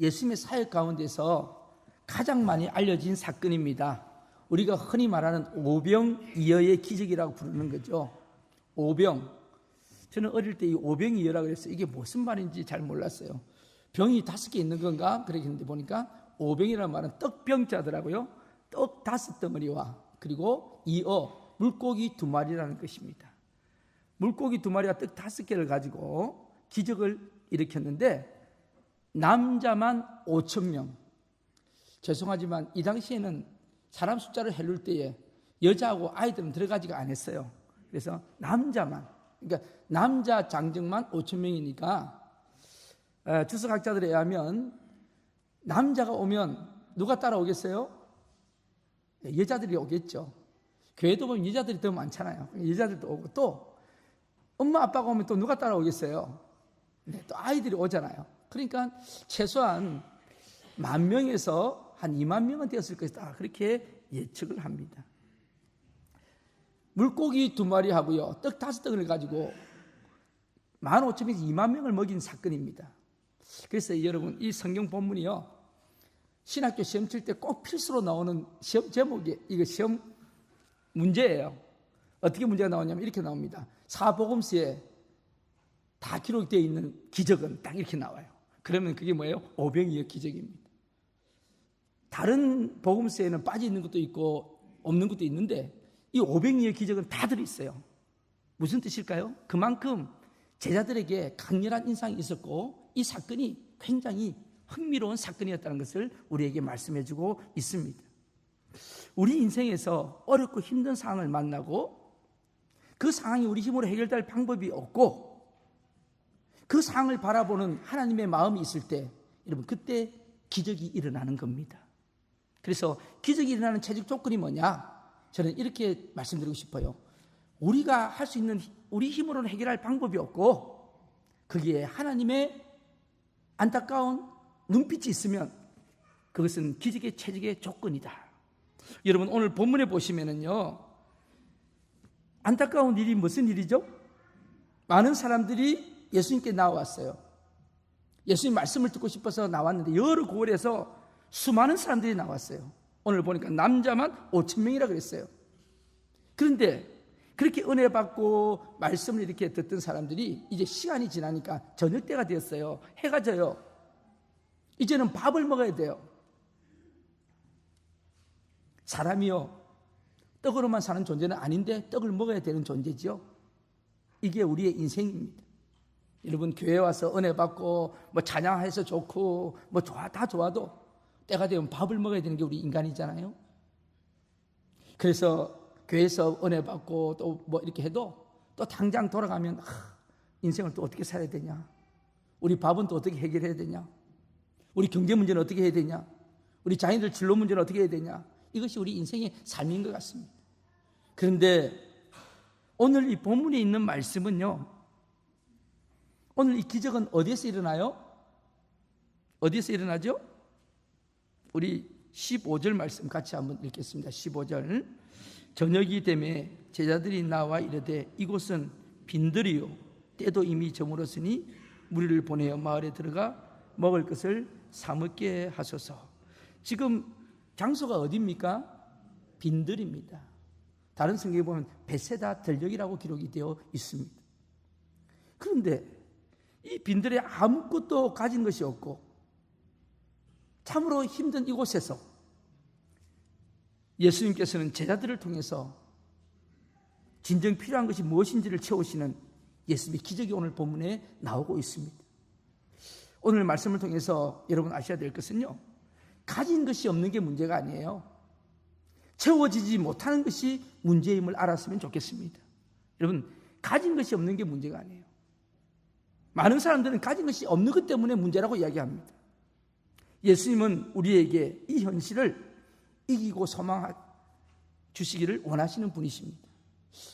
예수님의 사역 가운데서 가장 많이 알려진 사건입니다. 우리가 흔히 말하는 오병이어의 기적이라고 부르는 거죠. 오병. 저는 어릴 때 이 오병이어라고 그랬어요. 이게 무슨 말인지 잘 몰랐어요. 병이 5개 있는 건가? 그랬는데 보니까 오병이라는 말은 떡병자더라고요. 떡 5덩어리와 그리고 이어 물고기 2마리라는 것입니다. 물고기 2마리와 떡 5개를 가지고 기적을 일으켰는데 남자만 5,000명. 죄송하지만 이 당시에는 사람 숫자를 해룰 때에 여자하고 아이들은 들어가지가 않았어요. 그래서 남자만, 그러니까 남자 장정만 5,000명이니까 주석학자들에 의하면 남자가 오면 누가 따라오겠어요? 여자들이 오겠죠. 교회도 보면 여자들이 더 많잖아요. 여자들도 오고 또 엄마 아빠가 오면 또 누가 따라오겠어요? 네, 또 아이들이 오잖아요. 그러니까 최소한 10,000명에서 한 20,000명은 되었을 것이다. 그렇게 예측을 합니다. 물고기 2마리 하고요. 떡 5덩을 가지고 15,000명에서 20,000명을 먹인 사건입니다. 그래서 여러분 이 성경 본문이요. 신학교 시험 칠 때 꼭 필수로 나오는 시험 제목이 이거 시험 문제예요. 어떻게 문제가 나오냐면 이렇게 나옵니다. 사복음서에 다 기록되어 있는 기적은 딱 이렇게 나와요. 그러면 그게 뭐예요? 오병이어 기적입니다. 다른 복음서에는 빠져 있는 것도 있고 없는 것도 있는데 이 오병이어 기적은 다 들어있어요. 무슨 뜻일까요? 그만큼 제자들에게 강렬한 인상이 있었고 이 사건이 굉장히 흥미로운 사건이었다는 것을 우리에게 말씀해주고 있습니다. 우리 인생에서 어렵고 힘든 상황을 만나고 그 상황이 우리 힘으로 해결될 방법이 없고 그 상황을 바라보는 하나님의 마음이 있을 때 여러분 그때 기적이 일어나는 겁니다. 그래서 기적이 일어나는 최적 조건이 뭐냐? 저는 이렇게 말씀드리고 싶어요. 우리가 할 수 있는 우리 힘으로는 해결할 방법이 없고 거기에 하나님의 안타까운 눈빛이 있으면 그것은 기적의 최적의 조건이다. 여러분 오늘 본문에 보시면은요. 안타까운 일이 무슨 일이죠? 많은 사람들이 예수님께 나왔어요. 예수님 말씀을 듣고 싶어서 나왔는데 여러 고을에서 수많은 사람들이 나왔어요. 오늘 보니까 남자만 5,000명이라 그랬어요. 그런데 그렇게 은혜 받고 말씀을 이렇게 듣던 사람들이 이제 시간이 지나니까 저녁 때가 되었어요. 해가 져요. 이제는 밥을 먹어야 돼요. 사람이요 떡으로만 사는 존재는 아닌데 떡을 먹어야 되는 존재죠. 이게 우리의 인생입니다. 여러분 교회 와서 은혜 받고 뭐 찬양해서 좋고 뭐 다 좋아도 때가 되면 밥을 먹어야 되는 게 우리 인간이잖아요. 그래서 교회에서 은혜 받고 또 뭐 이렇게 해도 또 당장 돌아가면 인생을 또 어떻게 살아야 되냐? 우리 밥은 또 어떻게 해결해야 되냐? 우리 경제 문제는 어떻게 해야 되냐? 우리 자녀들 진로 문제는 어떻게 해야 되냐? 이것이 우리 인생의 삶인 것 같습니다. 그런데 오늘 이 본문에 있는 말씀은요. 오늘 이 기적은 어디에서 일어나요? 어디에서 일어나죠? 우리 15절 말씀 같이 한번 읽겠습니다. 15절. 저녁이 되매 제자들이 나와 이르되 이곳은 빈들이요 때도 이미 저물었으니 무리를 보내어 마을에 들어가 먹을 것을 사먹게 하소서. 지금 장소가 어디입니까? 빈들입니다. 다른 성경에 보면 베세다 들녘이라고 기록이 되어 있습니다. 그런데 이 빈들에 아무것도 가진 것이 없고 참으로 힘든 이곳에서 예수님께서는 제자들을 통해서 진정 필요한 것이 무엇인지를 채우시는 예수님의 기적이 오늘 본문에 나오고 있습니다. 오늘 말씀을 통해서 여러분 아셔야 될 것은요. 가진 것이 없는 게 문제가 아니에요. 채워지지 못하는 것이 문제임을 알았으면 좋겠습니다. 여러분 가진 것이 없는 게 문제가 아니에요. 많은 사람들은 가진 것이 없는 것 때문에 문제라고 이야기합니다. 예수님은 우리에게 이 현실을 이기고 소망 주시기를 원하시는 분이십니다.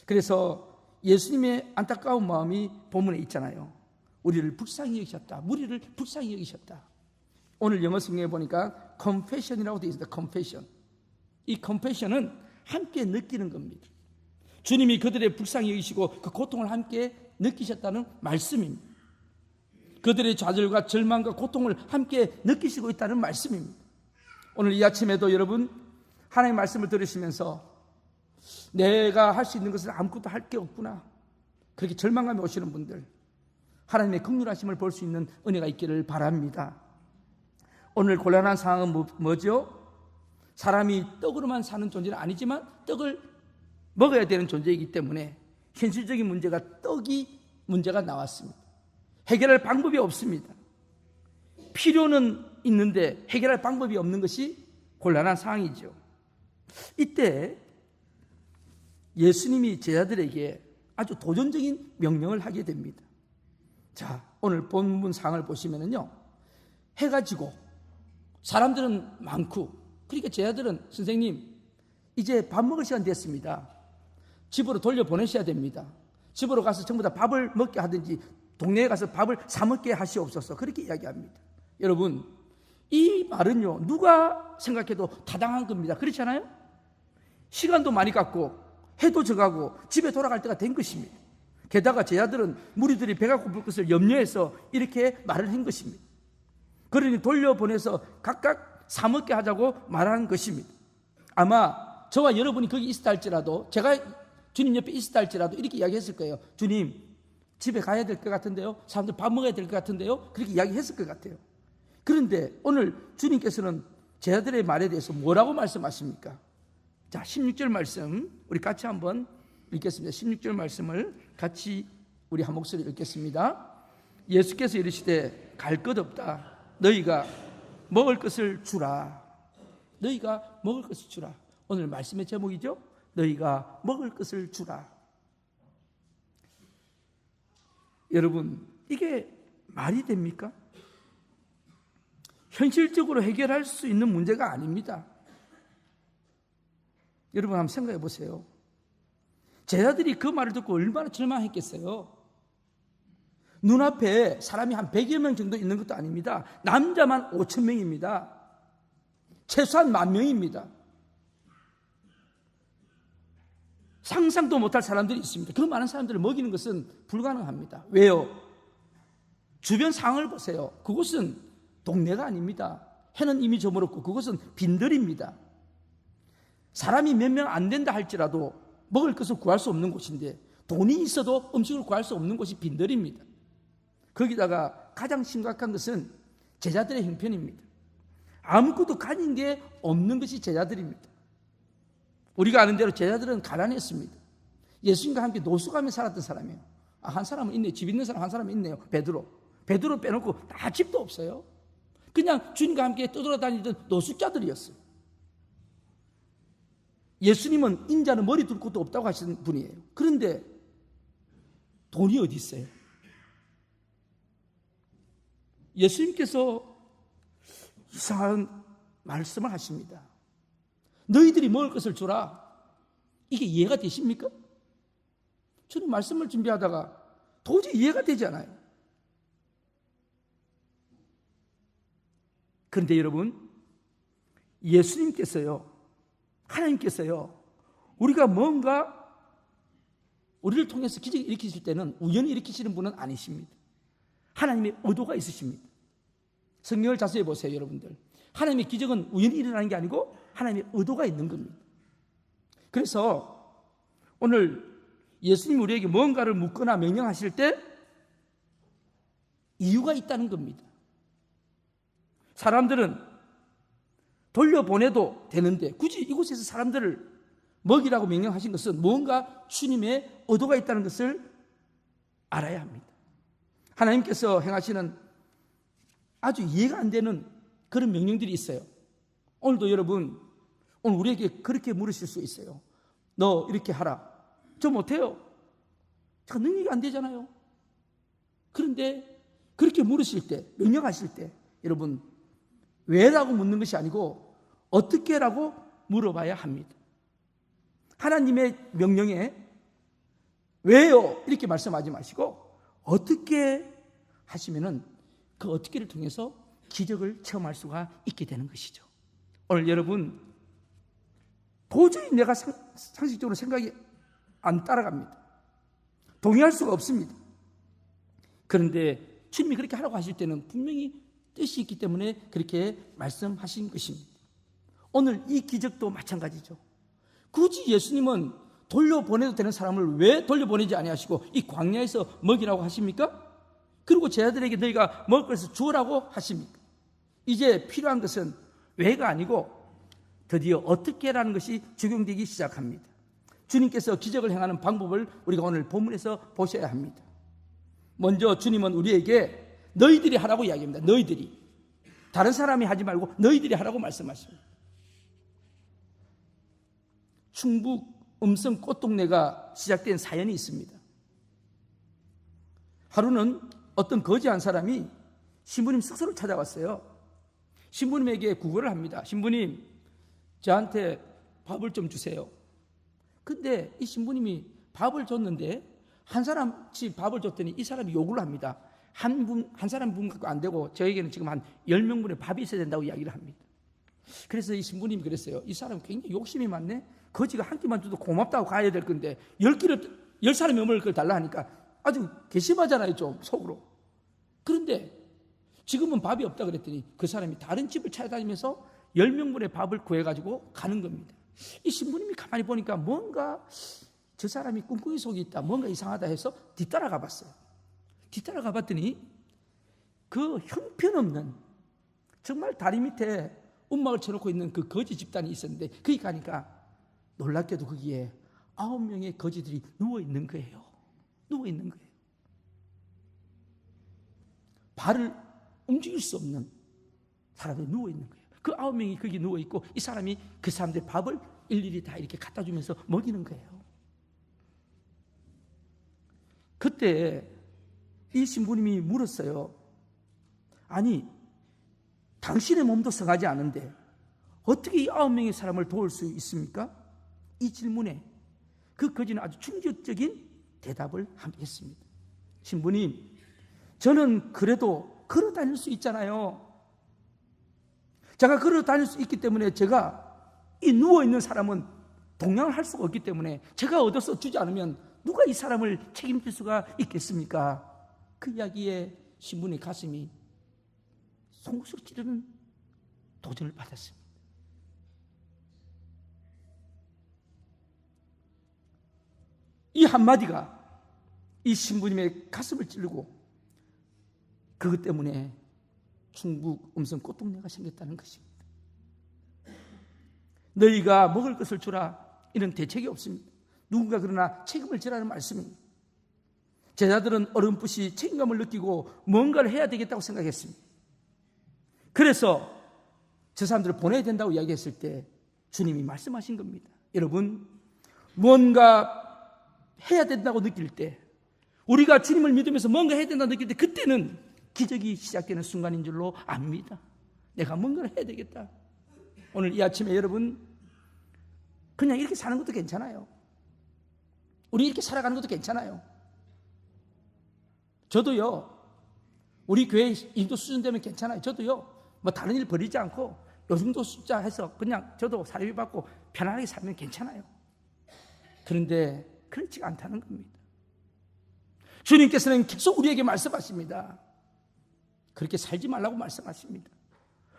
그래서 예수님의 안타까운 마음이 본문에 있잖아요. 우리를 불쌍히 여기셨다. 무리를 불쌍히 여기셨다. 오늘 영어 성경에 보니까 compassion이라고 되어 있습니다. compassion. 이 compassion은 함께 느끼는 겁니다. 주님이 그들의 불쌍히 여기시고 그 고통을 함께 느끼셨다는 말씀입니다. 그들의 좌절과 절망과 고통을 함께 느끼시고 있다는 말씀입니다. 오늘 이 아침에도 여러분 하나님의 말씀을 들으시면서 내가 할 수 있는 것은 아무것도 할 게 없구나, 그렇게 절망감이 오시는 분들, 하나님의 긍휼하심을 볼 수 있는 은혜가 있기를 바랍니다. 오늘 곤란한 상황은 뭐죠? 사람이 떡으로만 사는 존재는 아니지만 떡을 먹어야 되는 존재이기 때문에 현실적인 문제가 떡이 문제가 나왔습니다. 해결할 방법이 없습니다. 필요는 있는데 해결할 방법이 없는 것이 곤란한 상황이죠. 이때 예수님이 제자들에게 아주 도전적인 명령을 하게 됩니다. 자, 오늘 본문 상황을 보시면은요, 해가 지고 사람들은 많고, 그러니까 제자들은 선생님 이제 밥 먹을 시간 됐습니다. 집으로 돌려보내셔야 됩니다. 집으로 가서 전부 다 밥을 먹게 하든지 동네에 가서 밥을 사 먹게 하시옵소서, 그렇게 이야기합니다. 여러분, 이 말은요 누가 생각해도 타당한 겁니다. 그렇지 않아요? 시간도 많이 갔고 해도 져가고 집에 돌아갈 때가 된 것입니다. 게다가 제자들은 무리들이 배가 고플 것을 염려해서 이렇게 말을 한 것입니다. 그러니 돌려보내서 각각 사 먹게 하자고 말하는 것입니다. 아마 저와 여러분이 거기 있었다 할지라도, 제가 주님 옆에 있었다 할지라도 이렇게 이야기했을 거예요. 주님, 집에 가야 될 것 같은데요, 사람들 밥 먹어야 될 것 같은데요, 그렇게 이야기했을 것 같아요. 그런데 오늘 주님께서는 제자들의 말에 대해서 뭐라고 말씀하십니까? 자, 16절 말씀 우리 같이 한번 읽겠습니다. 16절 말씀을 같이 우리 한 목소리 읽겠습니다. 예수께서 이르시되 갈 것 없다. 너희가 먹을 것을 주라. 너희가 먹을 것을 주라. 오늘 말씀의 제목이죠. 너희가 먹을 것을 주라. 여러분, 이게 말이 됩니까? 현실적으로 해결할 수 있는 문제가 아닙니다. 여러분 한번 생각해 보세요. 제자들이 그 말을 듣고 얼마나 절망했겠어요. 눈앞에 사람이 한 100여 명 정도 있는 것도 아닙니다. 남자만 5천 명입니다. 최소한 10,000명입니다. 상상도 못할 사람들이 있습니다. 그 많은 사람들을 먹이는 것은 불가능합니다. 왜요? 주변 상황을 보세요. 그곳은 동네가 아닙니다. 해는 이미 저물었고 그곳은 빈들입니다. 사람이 몇 명 안 된다 할지라도 먹을 것을 구할 수 없는 곳인데, 돈이 있어도 음식을 구할 수 없는 곳이 빈들입니다. 거기다가 가장 심각한 것은 제자들의 형편입니다. 아무것도 가진 게 없는 것이 제자들입니다. 우리가 아는 대로 제자들은 가난했습니다. 예수님과 함께 노숙하며 살았던 사람이에요. 한 사람은 있네요. 집 있는 사람 한 사람은 있네요. 베드로 빼놓고 다 집도 없어요. 그냥 주님과 함께 떠돌아다니던 노숙자들이었어요. 예수님은 인자는 머리 둘 곳도 없다고 하시는 분이에요. 그런데 돈이 어디 있어요? 예수님께서 이상한 말씀을 하십니다. 너희들이 먹을 것을 주라. 이게 이해가 되십니까? 저는 말씀을 준비하다가 도저히 이해가 되지 않아요. 그런데 여러분, 예수님께서요, 하나님께서요, 우리가 뭔가 우리를 통해서 기적을 일으키실 때는 우연히 일으키시는 분은 아니십니다. 하나님의 의도가 있으십니다. 성경을 자세히 보세요, 여러분들. 하나님의 기적은 우연히 일어나는 게 아니고 하나님의 의도가 있는 겁니다. 그래서 오늘 예수님 우리에게 뭔가를 묻거나 명령하실 때 이유가 있다는 겁니다. 사람들은 돌려보내도 되는데 굳이 이곳에서 사람들을 먹이라고 명령하신 것은 뭔가 주님의 의도가 있다는 것을 알아야 합니다. 하나님께서 행하시는 아주 이해가 안 되는 그런 명령들이 있어요. 오늘도 여러분, 오늘 우리에게 그렇게 물으실 수 있어요. 너 이렇게 하라. 저 못해요. 제가 능력이 안 되잖아요. 그런데 그렇게 물으실 때, 명령하실 때 여러분, 왜라고 묻는 것이 아니고 어떻게라고 물어봐야 합니다. 하나님의 명령에 왜요? 이렇게 말씀하지 마시고 어떻게 하시면은 그 어떻게를 통해서 기적을 체험할 수가 있게 되는 것이죠. 오늘 여러분, 도저히 내가 상식적으로 생각이 안 따라갑니다. 동의할 수가 없습니다. 그런데 주님이 그렇게 하라고 하실 때는 분명히 뜻이 있기 때문에 그렇게 말씀하신 것입니다. 오늘 이 기적도 마찬가지죠. 굳이 예수님은 돌려보내도 되는 사람을 왜 돌려보내지 아니하시고 이 광야에서 먹이라고 하십니까? 그리고 제자들에게 너희가 먹을 것을 주라고 하십니까? 이제 필요한 것은 왜가 아니고 드디어 어떻게라는 것이 적용되기 시작합니다. 주님께서 기적을 행하는 방법을 우리가 오늘 본문에서 보셔야 합니다. 먼저 주님은 우리에게 너희들이 하라고 이야기합니다. 너희들이. 다른 사람이 하지 말고 너희들이 하라고 말씀하십니다. 충북 음성 꽃동네가 시작된 사연이 있습니다. 하루는 어떤 거지 한 사람이 신부님 숙소를 찾아왔어요. 신부님에게 구걸을 합니다. 신부님, 저한테 밥을 좀 주세요. 근데 이 신부님이 밥을 줬는데 한 사람씩 밥을 줬더니 이 사람이 요구를 합니다. 한 사람 분 갖고 안 되고 저에게는 지금 한 10명분의 밥이 있어야 된다고 이야기를 합니다. 그래서 이 신부님이 그랬어요. 이 사람 굉장히 욕심이 많네. 거지가 한 끼만 줘도 고맙다고 가야 될 건데 10사람이 먹을 걸 달라 하니까 아주 괘씸하잖아요, 좀 속으로. 그런데 지금은 밥이 없다 그랬더니 그 사람이 다른 집을 찾아다니면서 10명분의 밥을 구해가지고 가는 겁니다. 이 신부님이 가만히 보니까 뭔가 저 사람이 꿍꿍이 속이 있다, 뭔가 이상하다 해서 뒤따라가 봤어요. 뒤따라가 봤더니 그 형편없는 정말 다리 밑에 움막을 쳐놓고 있는 그 거지 집단이 있었는데 거기 가니까 놀랍게도 거기에 9명의 거지들이 누워있는 거예요. 누워있는 거예요. 발을 움직일 수 없는 사람들이 누워있는 거예요. 그 9명이 거기 누워있고 이 사람이 그 사람들의 밥을 일일이 다 이렇게 갖다 주면서 먹이는 거예요. 그때 이 신부님이 물었어요. 아니, 당신의 몸도 성하지 않은데 어떻게 이 9명의 사람을 도울 수 있습니까? 이 질문에 그 거지는 아주 충격적인 대답을 했습니다. 신부님, 저는 그래도 걸어 다닐 수 있잖아요. 제가 걸어 다닐 수 있기 때문에 제가 이 누워있는 사람은 동양을 할 수가 없기 때문에 제가 얻어서 주지 않으면 누가 이 사람을 책임질 수가 있겠습니까? 그 이야기에 신부의 가슴이 송구스러 찌르는 도전을 받았습니다. 이 한마디가 이 신부님의 가슴을 찌르고 그것 때문에 충북 음성 꽃동네가 생겼다는 것입니다. 너희가 먹을 것을 주라, 이런 대책이 없습니다. 누군가 그러나 책임을 지라는 말씀입니다. 제자들은 어렴풋이 책임감을 느끼고 뭔가를 해야 되겠다고 생각했습니다. 그래서 저 사람들을 보내야 된다고 이야기했을 때 주님이 말씀하신 겁니다. 여러분, 뭔가 해야 된다고 느낄 때, 우리가 주님을 믿으면서 뭔가 해야 된다고 느낄 때, 그때는 기적이 시작되는 순간인 줄로 압니다. 내가 뭔가를 해야 되겠다. 오늘 이 아침에 여러분, 그냥 이렇게 사는 것도 괜찮아요. 우리 이렇게 살아가는 것도 괜찮아요. 저도요, 우리 교회 인도 수준 되면 괜찮아요. 저도요, 뭐 다른 일 버리지 않고 요 정도 숫자 해서 그냥 저도 사례비 받고 편안하게 살면 괜찮아요. 그런데 그렇지 않다는 겁니다. 주님께서는 계속 우리에게 말씀하십니다. 그렇게 살지 말라고 말씀하십니다.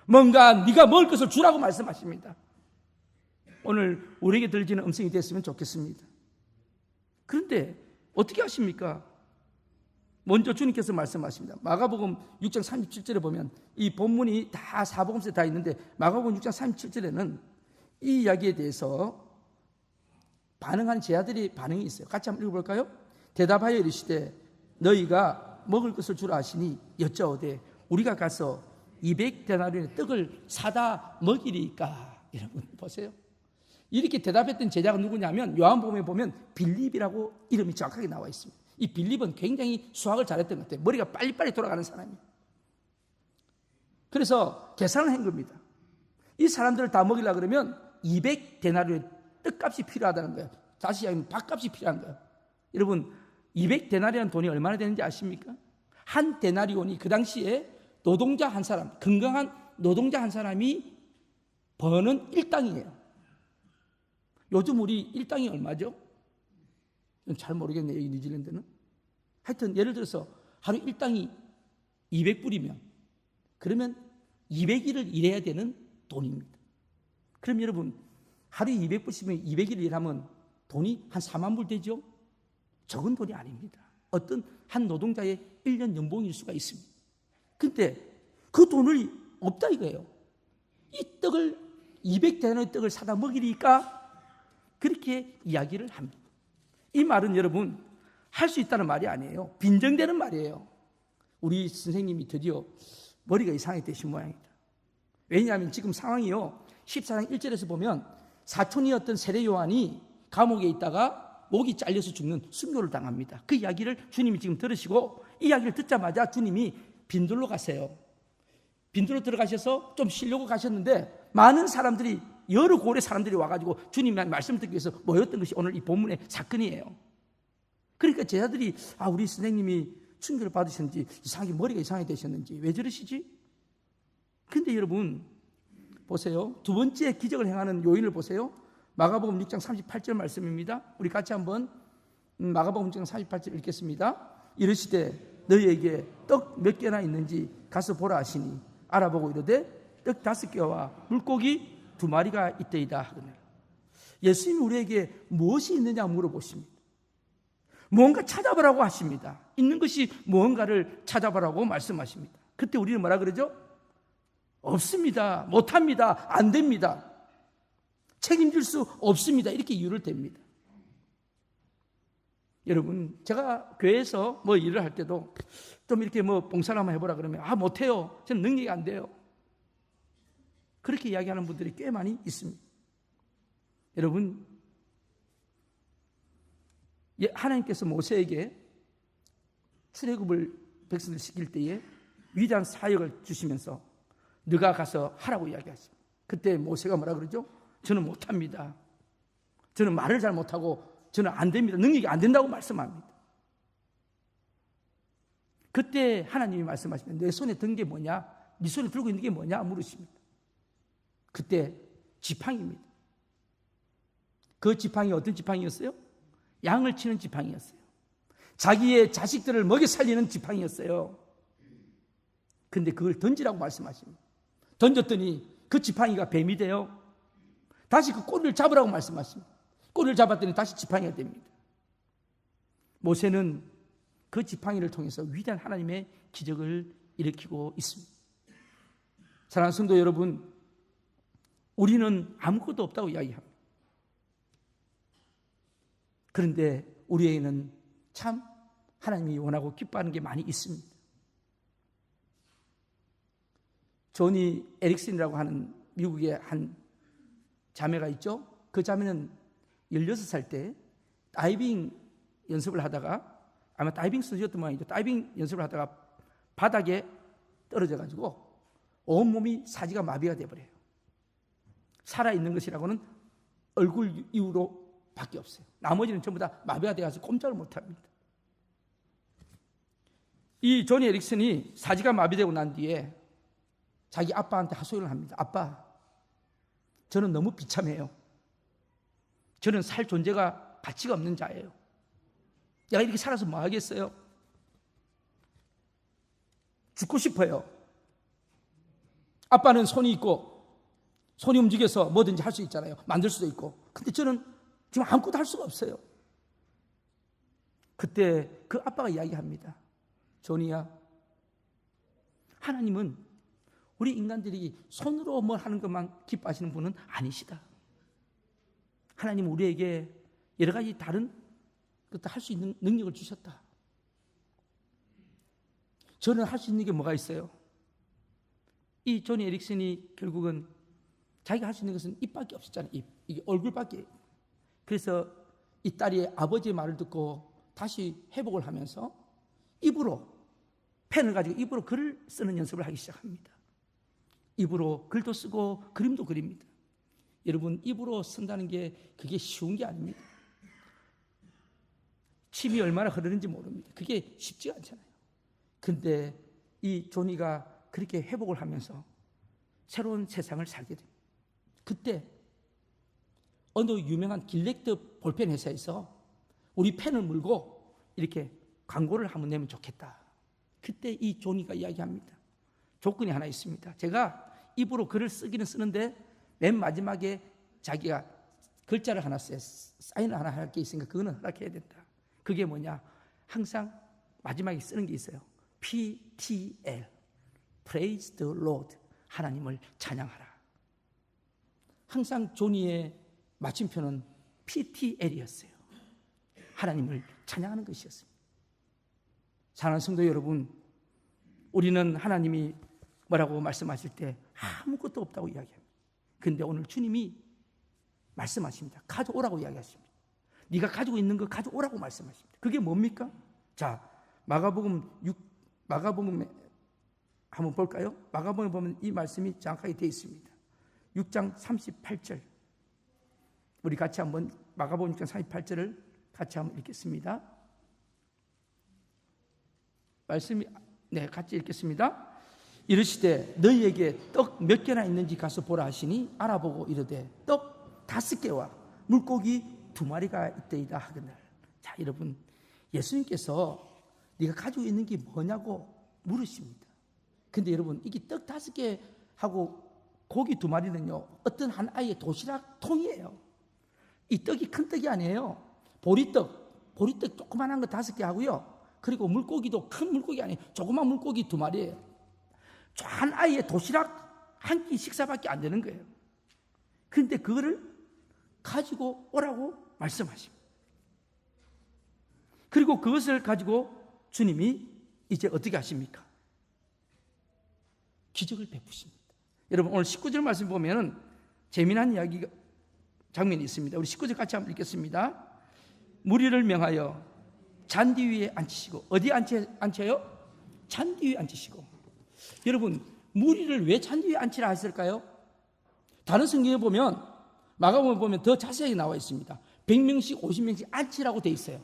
뭔가 네가 먹을 것을 주라고 말씀하십니다. 오늘 우리에게 들리는 음성이 됐으면 좋겠습니다. 그런데 어떻게 하십니까? 먼저 주님께서 말씀하십니다. 마가복음 6장 37절에 보면 이 본문이 다 사복음서에 다 있는데 마가복음 6장 37절에는 이 이야기에 대해서 반응한 제자들이 반응이 있어요. 같이 한번 읽어볼까요? 대답하여 이르시되 너희가 먹을 것을 주라 하시니 여짜오되 우리가 가서 200데나리온의 떡을 사다 먹이리까. 여러분 보세요. 이렇게 대답했던 제자가 누구냐면 요한복음에 보면 빌립이라고 이름이 정확하게 나와 있습니다. 이 빌립은 굉장히 수학을 잘했던 것 같아요. 머리가 빨리빨리 돌아가는 사람이에요. 그래서 계산을 한 겁니다. 이 사람들을 다 먹이려고 그러면 200데나리온의 떡값이 필요하다는 거예요. 다시 이야기하면 밥값이 필요한 거예요. 여러분 200데나리온 돈이 얼마나 되는지 아십니까? 한 데나리온이 그 당시에 노동자 한 사람, 건강한 노동자 한 사람이 버는 일당이에요. 요즘 우리 일당이 얼마죠? 잘 모르겠네요, 이 뉴질랜드는. 하여튼 예를 들어서 하루 일당이 200불이면 그러면 200일을 일해야 되는 돈입니다. 그럼 여러분 하루에 200불씩이면 200일을 일하면 돈이 한 4만 불 되죠? 적은 돈이 아닙니다. 어떤 한 노동자의 1년 연봉일 수가 있습니다. 근데 그 돈을 없다 이거예요. 이 떡을 200대나리의 떡을 사다 먹이니까 그렇게 이야기를 합니다. 이 말은 여러분 할 수 있다는 말이 아니에요. 빈정되는 말이에요. 우리 선생님이 드디어 머리가 이상하게 되신 모양이다. 왜냐하면 지금 상황이요 14장 1절에서 보면 사촌이었던 세례 요한이 감옥에 있다가 목이 잘려서 죽는 순교를 당합니다. 그 이야기를 주님이 지금 들으시고 이 이야기를 듣자마자 주님이 빈들로 가세요. 빈들로 들어가셔서 좀 쉬려고 가셨는데 많은 사람들이 여러 고래 사람들이 와가지고 주님의 말씀을 듣기 위해서 모였던 것이 오늘 이 본문의 사건이에요. 그러니까 제자들이 우리 선생님이 충격을 받으셨는지 이상하게 머리가 이상하게 되셨는지 왜 저러시지? 그런데 여러분 보세요. 두 번째 기적을 행하는 요인을 보세요. 마가복음 6장 38절 말씀입니다. 우리 같이 한번 마가복음 6장 38절 읽겠습니다. 이르시되 너희에게 떡 몇 개나 있는지 가서 보라 하시니 알아보고 이르되 떡 5개와 물고기 2마리가 있더이다. 예수님이 우리에게 무엇이 있느냐 물어보십니다. 무언가 찾아보라고 하십니다. 있는 것이 무언가를 찾아보라고 말씀하십니다. 그때 우리는 뭐라 그러죠? 없습니다. 못합니다. 안 됩니다. 책임질 수 없습니다. 이렇게 이유를 댑니다. 여러분 제가 교회에서 뭐 일을 할 때도 좀 이렇게 뭐 봉사를 한번 해보라 그러면 못해요. 저는 능력이 안 돼요. 그렇게 이야기하는 분들이 꽤 많이 있습니다. 여러분 하나님께서 모세에게 출애굽을 백성들 시킬 때에 위대한 사역을 주시면서 네가 가서 하라고 이야기하십니다. 그때 모세가 뭐라 그러죠? 저는 못합니다. 저는 말을 잘 못하고 저는 안 됩니다. 능력이 안 된다고 말씀합니다. 그때 하나님이 말씀하시면 내 손에 든 게 뭐냐? 네 손에 들고 있는 게 뭐냐? 물으십니다. 그때 지팡이입니다. 그 지팡이 어떤 지팡이였어요? 양을 치는 지팡이였어요. 자기의 자식들을 먹여 살리는 지팡이였어요. 근데 그걸 던지라고 말씀하십니다. 던졌더니 그 지팡이가 뱀이 돼요. 다시 그 꼬리를 잡으라고 말씀하십니다. 꼬리를 잡았더니 다시 지팡이가 됩니다. 모세는 그 지팡이를 통해서 위대한 하나님의 기적을 일으키고 있습니다. 사랑하는 성도 여러분, 우리는 아무것도 없다고 이야기합니다. 그런데 우리에게는 참 하나님이 원하고 기뻐하는 게 많이 있습니다. 조니 에릭슨이라고 하는 미국의 한 자매가 있죠. 그 자매는 16살 때 다이빙 연습을 하다가 아마 다이빙 선수였던 모양이죠. 다이빙 연습을 하다가 바닥에 떨어져 가지고 온몸이 사지가 마비가 되어버려요. 살아있는 것이라고는 얼굴 이후로 밖에 없어요. 나머지는 전부 다 마비가 되어서 꼼짝을 못합니다. 이 조니 에릭슨이 사지가 마비되고 난 뒤에 자기 아빠한테 하소연을 합니다. 아빠, 저는 너무 비참해요. 저는 살 존재가 가치가 없는 자예요. 내가 이렇게 살아서 뭐 하겠어요? 죽고 싶어요. 아빠는 손이 있고 손이 움직여서 뭐든지 할 수 있잖아요. 만들 수도 있고. 근데 저는 지금 아무것도 할 수가 없어요. 그때 그 아빠가 이야기합니다. 조니야, 하나님은 우리 인간들이 손으로 뭘 하는 것만 기뻐하시는 분은 아니시다. 하나님은 우리에게 여러 가지 다른 것도 할 수 있는 능력을 주셨다. 저는 할 수 있는 게 뭐가 있어요? 이 조니 에릭슨이 결국은 자기가 할 수 있는 것은 입밖에 없었잖아요. 이게 얼굴밖에. 그래서 이 딸이 아버지의 말을 듣고 다시 회복을 하면서 입으로, 펜을 가지고 입으로 글을 쓰는 연습을 하기 시작합니다. 입으로 글도 쓰고 그림도 그립니다. 여러분, 입으로 쓴다는 게 그게 쉬운 게 아닙니다. 침이 얼마나 흐르는지 모릅니다. 그게 쉽지가 않잖아요. 그런데 이 조니가 그렇게 회복을 하면서 새로운 세상을 살게 됩니다. 그때 어느 유명한 길렉트 볼펜 회사에서 우리 펜을 물고 이렇게 광고를 한번 내면 좋겠다. 그때 이 조니가 이야기합니다. 조건이 하나 있습니다. 제가 입으로 글을 쓰기는 쓰는데 맨 마지막에 자기가 글자를 하나 써야, 사인을 하나 할 게 있으니까 그거는 허락해야 된다. 그게 뭐냐? 항상 마지막에 쓰는 게 있어요. PTL, Praise the Lord, 하나님을 찬양하라. 항상 조니의 마침표는 PTL이었어요. 하나님을 찬양하는 것이었습니다. 사랑하는 성도 여러분, 우리는 하나님이 뭐라고 말씀하실 때 아무것도 없다고 이야기합니다. 그런데 오늘 주님이 말씀하십니다. 가져오라고 이야기하십니다. 네가 가지고 있는 거 가져오라고 말씀하십니다. 그게 뭡니까? 자, 마가복음에 한번 볼까요? 마가복음에 보면 이 말씀이 정확하게 되어 있습니다. 6장 38절. 우리 같이 한번 마가복음 6장 38절을 같이 한번 읽겠습니다. 말씀이 같이 읽겠습니다. 이르시되 너희에게 떡 몇 개나 있는지 가서 보라 하시니 알아보고 이르되 떡 5개와 물고기 2마리가 있더이다 하거늘. 자, 여러분, 예수님께서 네가 가지고 있는 게 뭐냐고 물으십니다. 근데 여러분, 이게 떡 5개 하고 고기 2마리는요 어떤 한 아이의 도시락 통이에요. 이 떡이 큰 떡이 아니에요. 보리떡 조그만한 거 5개 하고요. 그리고 물고기도 큰 물고기 아니에요. 조그만 물고기 2마리예요. 한 아이의 도시락 한 끼 식사밖에 안 되는 거예요. 그런데 그거를 가지고 오라고 말씀하십니다. 그리고 그것을 가지고 주님이 이제 어떻게 하십니까? 기적을 베푸십니다. 여러분, 오늘 19절 말씀 보면 재미난 이야기 장면이 있습니다. 우리 19절 같이 한번 읽겠습니다. 무리를 명하여 잔디 위에 앉히시고, 어디에 앉혀요? 잔디 위에 앉히시고. 여러분, 무리를 왜 잔디 위에 앉히라 했을까요? 다른 성경에 보면, 마가복음에 보면 더 자세하게 나와 있습니다. 100명씩 50명씩 앉히라고 돼 있어요.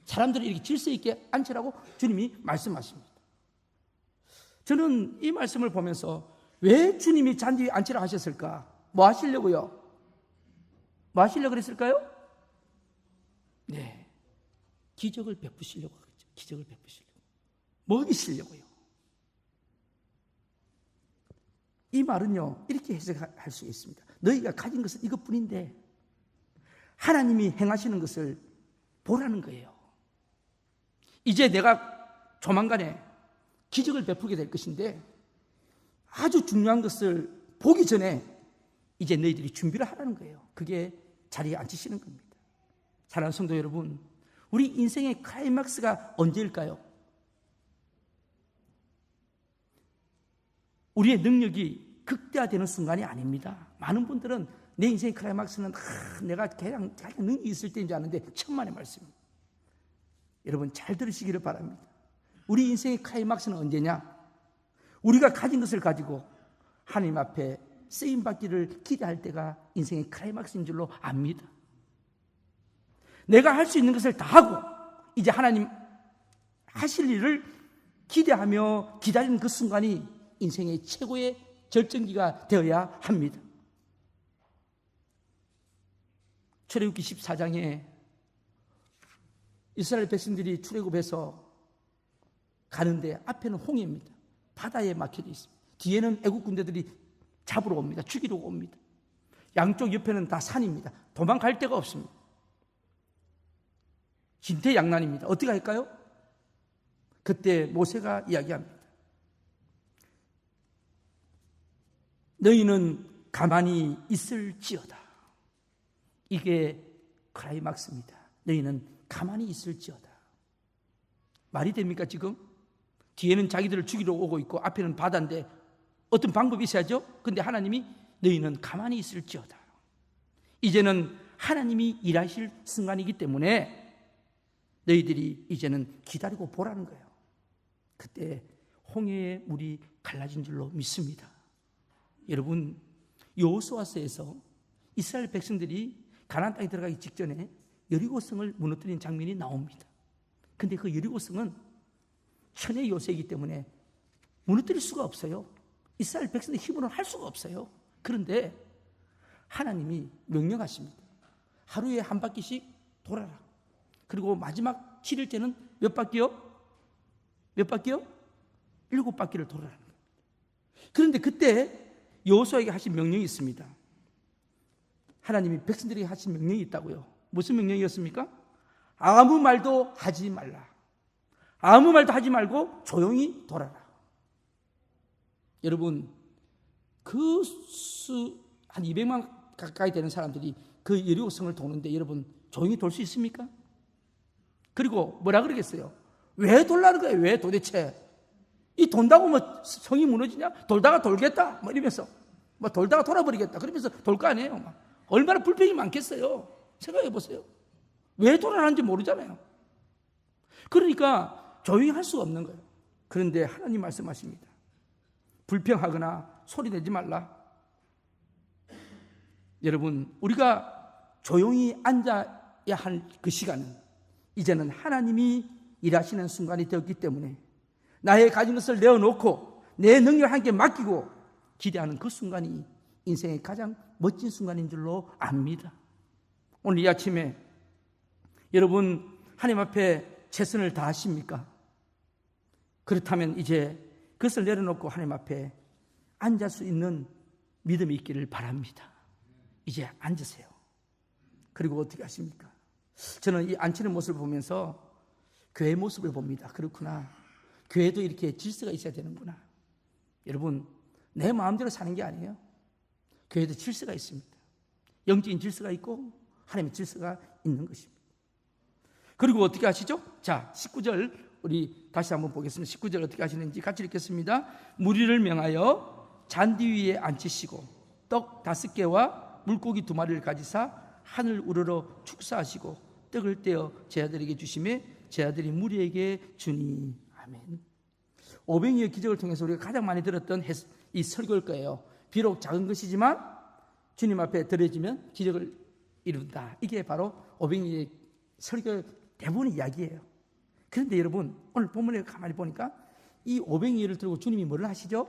사람들이 이렇게 질서 있게 앉히라고 주님이 말씀하십니다. 저는 이 말씀을 보면서 왜 주님이 잔디 위에 앉히라 하셨을까? 뭐 하시려고요? 뭐 하시려고 그랬을까요? 네, 기적을 베푸시려고 그랬죠. 기적을 베푸시려고, 먹이시려고요. 이 말은요 이렇게 해석할 수 있습니다. 너희가 가진 것은 이것뿐인데 하나님이 행하시는 것을 보라는 거예요. 이제 내가 조만간에 기적을 베푸게 될 것인데 아주 중요한 것을 보기 전에 이제 너희들이 준비를 하라는 거예요. 그게 자리에 앉히시는 겁니다. 사랑하는 성도 여러분, 우리 인생의 클라이막스가 언제일까요? 우리의 능력이 극대화되는 순간이 아닙니다. 많은 분들은 내 인생의 클라이막스는 내가 그냥 능력이 있을 때인 줄 아는데 천만의 말씀입니다. 여러분, 잘 들으시기를 바랍니다. 우리 인생의 클라이막스는 언제냐? 우리가 가진 것을 가지고 하나님 앞에 쓰임받기를 기대할 때가 인생의 클라이막스인 줄로 압니다. 내가 할 수 있는 것을 다 하고 이제 하나님 하실 일을 기대하며 기다리는 그 순간이 인생의 최고의 절정기가 되어야 합니다. 출애굽기 14장에 이스라엘 백성들이 출애굽해서 가는데 앞에는 홍해입니다. 바다에 막혀져 있습니다. 뒤에는 애국 군대들이 잡으러 옵니다. 죽이러 옵니다. 양쪽 옆에는 다 산입니다. 도망갈 데가 없습니다. 진퇴양난입니다. 어떻게 할까요? 그때 모세가 이야기합니다. 너희는 가만히 있을지어다. 이게 클라이막스입니다. 너희는 가만히 있을지어다. 말이 됩니까 지금? 뒤에는 자기들을 죽이러 오고 있고 앞에는 바다인데 어떤 방법이 있어야죠. 근데 하나님이 너희는 가만히 있을지어다. 이제는 하나님이 일하실 순간이기 때문에 너희들이 이제는 기다리고 보라는 거예요. 그때 홍해의 물이 갈라진 줄로 믿습니다. 여러분, 여호수아서에서 이스라엘 백성들이 가나안 땅에 들어가기 직전에 여리고성을 무너뜨린 장면이 나옵니다. 근데 그 여리고성은 천의 요새이기 때문에 무너뜨릴 수가 없어요. 이스라엘 백성의 힘으로는 할 수가 없어요. 그런데 하나님이 명령하십니다. 하루에 한 바퀴씩 돌아라. 그리고 마지막 7일째는 몇 바퀴요? 몇 바퀴요? 7바퀴를 돌아라는 거예요. 그런데 그때 여호수아에게 하신 명령이 있습니다. 하나님이 백성들에게 하신 명령이 있다고요. 무슨 명령이었습니까? 아무 말도 하지 말라. 아무 말도 하지 말고 조용히 돌아라. 여러분, 한 200만 가까이 되는 사람들이 그 여리고성을 도는데 여러분 조용히 돌 수 있습니까? 그리고 뭐라 그러겠어요? 왜 돌라는 거예요? 왜 도대체? 이 돈다고 뭐 성이 무너지냐? 돌다가 돌겠다 뭐 이러면서 뭐 돌다가 돌아버리겠다 그러면서 돌 거 아니에요. 막. 얼마나 불평이 많겠어요. 생각해 보세요. 왜 돌아가는지 모르잖아요. 그러니까 조용히 할 수가 없는 거예요. 그런데 하나님 말씀하십니다. 불평하거나 소리내지 말라. 여러분, 우리가 조용히 앉아야 할 그 시간은 이제는 하나님이 일하시는 순간이 되었기 때문에 나의 가진 것을 내어놓고 내 능력을 함께 맡기고 기대하는 그 순간이 인생의 가장 멋진 순간인 줄로 압니다. 오늘 이 아침에 여러분 하나님 앞에 최선을 다하십니까? 그렇다면 이제 그것을 내려놓고 하나님 앞에 앉을 수 있는 믿음이 있기를 바랍니다. 이제 앉으세요. 그리고 어떻게 하십니까? 저는 이 앉히는 모습을 보면서 교회 모습을 봅니다. 그렇구나. 교회도 이렇게 질서가 있어야 되는구나. 여러분, 내 마음대로 사는 게 아니에요. 교회도 질서가 있습니다. 영적인 질서가 있고 하나님의 질서가 있는 것입니다. 그리고 어떻게 하시죠? 자, 19절 우리 다시 한번 보겠습니다. 19절 어떻게 하시는지 같이 읽겠습니다. 무리를 명하여 잔디 위에 앉히시고 떡 5개와 물고기 2마리를 가지사 하늘 우러러 축사하시고 떡을 떼어 제자들에게 주시매 제자들이 무리에게 주니. 아멘. 오병이의 기적을 통해서 우리가 가장 많이 들었던 이 설교일 거예요. 비록 작은 것이지만 주님 앞에 드려지면 기적을 이룬다. 이게 바로 오병이의 설교 대부분의 이야기예요. 그런데 여러분, 오늘 본문에 가만히 보니까 이 오병이를 들고 주님이 뭐를 하시죠?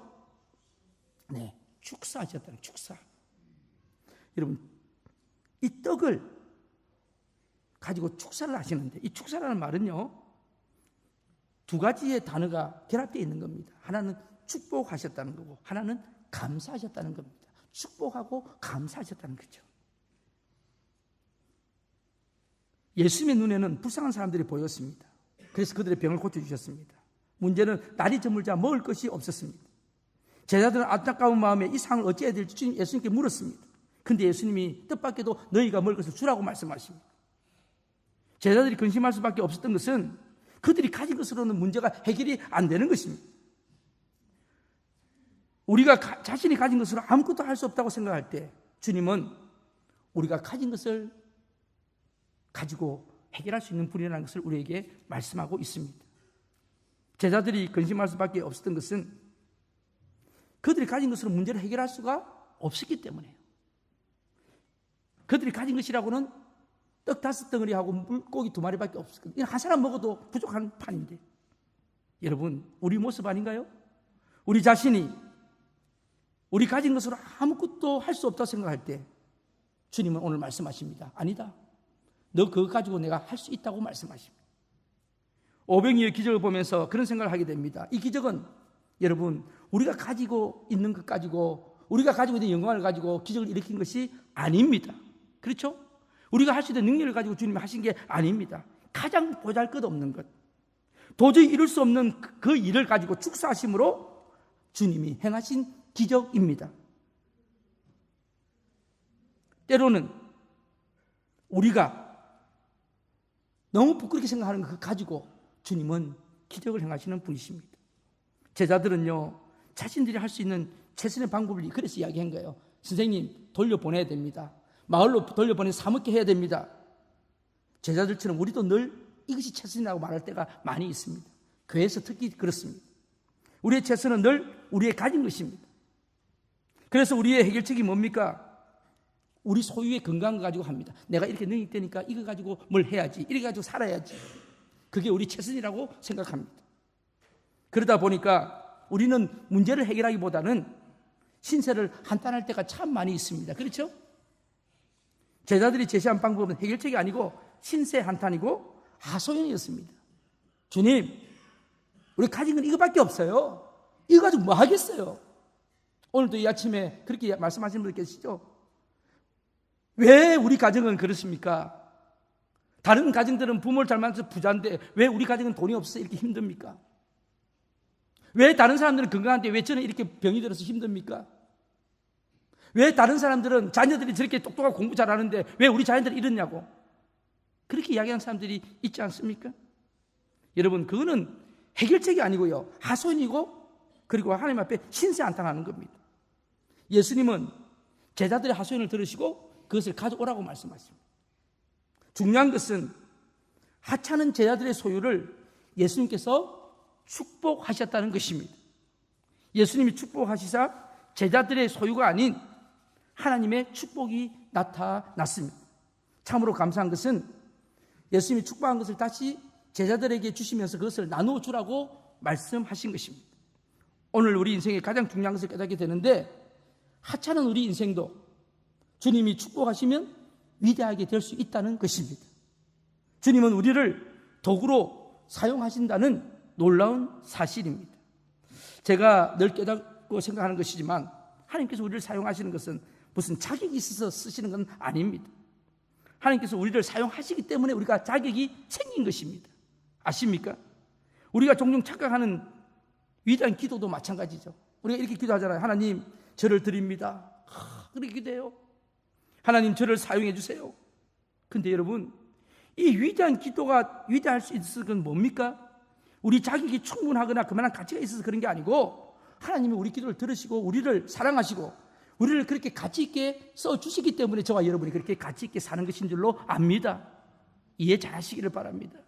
네, 축사하셨다는 축사. 여러분, 이 떡을 가지고 축사를 하시는데 이 축사라는 말은요 2가지의 단어가 결합되어 있는 겁니다. 하나는 축복하셨다는 거고 하나는 감사하셨다는 겁니다. 축복하고 감사하셨다는 거죠. 예수님의 눈에는 불쌍한 사람들이 보였습니다. 그래서 그들의 병을 고쳐주셨습니다. 문제는 날이 저물자 먹을 것이 없었습니다. 제자들은 안타까운 마음에 이 상을 어찌해야 될지 예수님께 물었습니다. 그런데 예수님이 뜻밖에도 너희가 먹을 것을 주라고 말씀하십니다. 제자들이 근심할 수밖에 없었던 것은 그들이 가진 것으로는 문제가 해결이 안 되는 것입니다. 우리가 자신이 가진 것으로 아무것도 할 수 없다고 생각할 때 주님은 우리가 가진 것을 가지고 해결할 수 있는 분이라는 것을 우리에게 말씀하고 있습니다. 제자들이 근심할 수밖에 없었던 것은 그들이 가진 것으로 문제를 해결할 수가 없었기 때문에요. 그들이 가진 것이라고는 떡 5덩어리하고 물고기 2마리밖에 없었거든요. 한 사람 먹어도 부족한 판인데 여러분, 우리 모습 아닌가요? 우리 자신이 우리 가진 것으로 아무것도 할 수 없다고 생각할 때 주님은 오늘 말씀하십니다. 아니다. 너 그거 가지고 내가 할 수 있다고 말씀하십니다. 오병이의 기적을 보면서 그런 생각을 하게 됩니다. 이 기적은 여러분 우리가 가지고 있는 것 가지고 우리가 가지고 있는 영광을 가지고 기적을 일으킨 것이 아닙니다. 그렇죠? 우리가 할 수 있는 능력을 가지고 주님이 하신 게 아닙니다. 가장 보잘것없는 것, 도저히 이룰 수 없는 그 일을 가지고 축사하심으로 주님이 행하신 기적입니다. 때로는 우리가 너무 부끄럽게 생각하는 것 가지고 주님은 기적을 행하시는 분이십니다. 제자들은요 자신들이 할 수 있는 최선의 방법을 그래서 이야기한 거예요. 선생님 돌려보내야 됩니다. 마을로 돌려보내서 사먹게 해야 됩니다. 제자들처럼 우리도 늘 이것이 최선이라고 말할 때가 많이 있습니다. 교회에서 특히 그렇습니다. 우리의 최선은 늘 우리의 가진 것입니다. 그래서 우리의 해결책이 뭡니까? 우리 소유의 건강을 가지고 합니다. 내가 이렇게 능력이 되니까 이거 가지고 뭘 해야지, 이렇게 가지고 살아야지. 그게 우리 최선이라고 생각합니다. 그러다 보니까 우리는 문제를 해결하기보다는 신세를 한탄할 때가 참 많이 있습니다. 그렇죠? 제자들이 제시한 방법은 해결책이 아니고 신세 한탄이고 하소연이었습니다. 주님, 우리 가진 건 이거밖에 없어요. 이거 가지고 뭐 하겠어요? 오늘도 이 아침에 그렇게 말씀하시는 분들 계시죠? 왜 우리 가정은 그렇습니까? 다른 가정들은 부모를 잘 만나서 부자인데 왜 우리 가정은 돈이 없어서 이렇게 힘듭니까? 왜 다른 사람들은 건강한데 왜 저는 이렇게 병이 들어서 힘듭니까? 왜 다른 사람들은 자녀들이 저렇게 똑똑하고 공부 잘하는데 왜 우리 자녀들이 이러냐고 그렇게 이야기하는 사람들이 있지 않습니까? 여러분, 그거는 해결책이 아니고요, 하소연이고 그리고 하나님 앞에 신세 한탄하는 겁니다. 예수님은 제자들의 하소연을 들으시고 그것을 가져오라고 말씀하십니다. 중요한 것은 하찮은 제자들의 소유를 예수님께서 축복하셨다는 것입니다. 예수님이 축복하시사 제자들의 소유가 아닌 하나님의 축복이 나타났습니다. 참으로 감사한 것은 예수님이 축복한 것을 다시 제자들에게 주시면서 그것을 나누어 주라고 말씀하신 것입니다. 오늘 우리 인생의 가장 중요한 것을 깨닫게 되는데, 하찮은 우리 인생도 주님이 축복하시면 위대하게 될 수 있다는 것입니다. 주님은 우리를 도구로 사용하신다는 놀라운 사실입니다. 제가 늘 깨닫고 생각하는 것이지만 하나님께서 우리를 사용하시는 것은 무슨 자격이 있어서 쓰시는 건 아닙니다. 하나님께서 우리를 사용하시기 때문에 우리가 자격이 생긴 것입니다. 아십니까? 우리가 종종 착각하는 위대한 기도도 마찬가지죠. 우리가 이렇게 기도하잖아요. 하나님, 저를 드립니다. 그렇게 기도해요. 하나님, 저를 사용해 주세요. 근데 여러분, 이 위대한 기도가 위대할 수 있을 건 뭡니까? 우리 자격이 충분하거나 그만한 가치가 있어서 그런 게 아니고, 하나님이 우리 기도를 들으시고 우리를 사랑하시고 우리를 그렇게 가치 있게 써주시기 때문에 저와 여러분이 그렇게 가치 있게 사는 것인 줄로 압니다. 이해 잘 하시기를 바랍니다.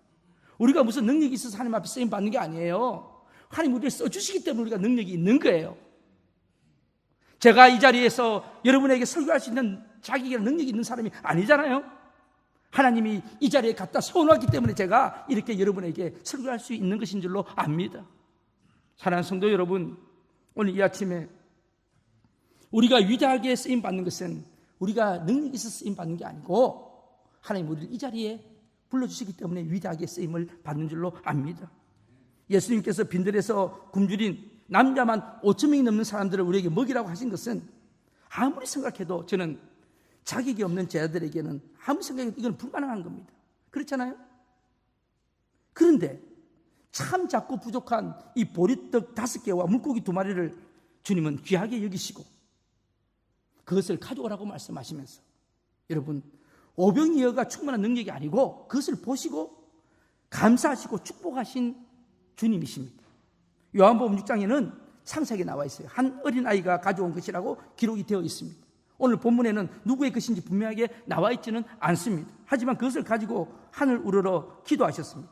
우리가 무슨 능력이 있어서 하나님 앞에 쓰임 받는 게 아니에요. 하나님 우리를 써주시기 때문에 우리가 능력이 있는 거예요. 제가 이 자리에서 여러분에게 설교할 수 있는 자격이나 능력이 있는 사람이 아니잖아요. 하나님이 이 자리에 갖다 세워놨기 때문에 제가 이렇게 여러분에게 설교할 수 있는 것인 줄로 압니다. 사랑하는 성도 여러분, 오늘 이 아침에 우리가 위대하게 쓰임받는 것은 우리가 능력이 있어서 쓰임받는 게 아니고 하나님 우리를 이 자리에 불러주시기 때문에 위대하게 쓰임을 받는 줄로 압니다. 예수님께서 빈들에서 굶주린 남자만 5,000명이 넘는 사람들을 우리에게 먹이라고 하신 것은 아무리 생각해도 저는 자격이 없는 제자들에게는 아무리 생각해도 이건 불가능한 겁니다. 그렇잖아요? 그런데 참 작고 부족한 이 보리떡 5개와 물고기 2마리를 주님은 귀하게 여기시고 그것을 가져오라고 말씀하시면서, 여러분, 오병이어가 충분한 능력이 아니고 그것을 보시고 감사하시고 축복하신 주님이십니다. 요한복음 6장에는 상세하게 나와 있어요. 한 어린아이가 가져온 것이라고 기록이 되어 있습니다. 오늘 본문에는 누구의 것인지 분명하게 나와 있지는 않습니다. 하지만 그것을 가지고 하늘 우러러 기도하셨습니다.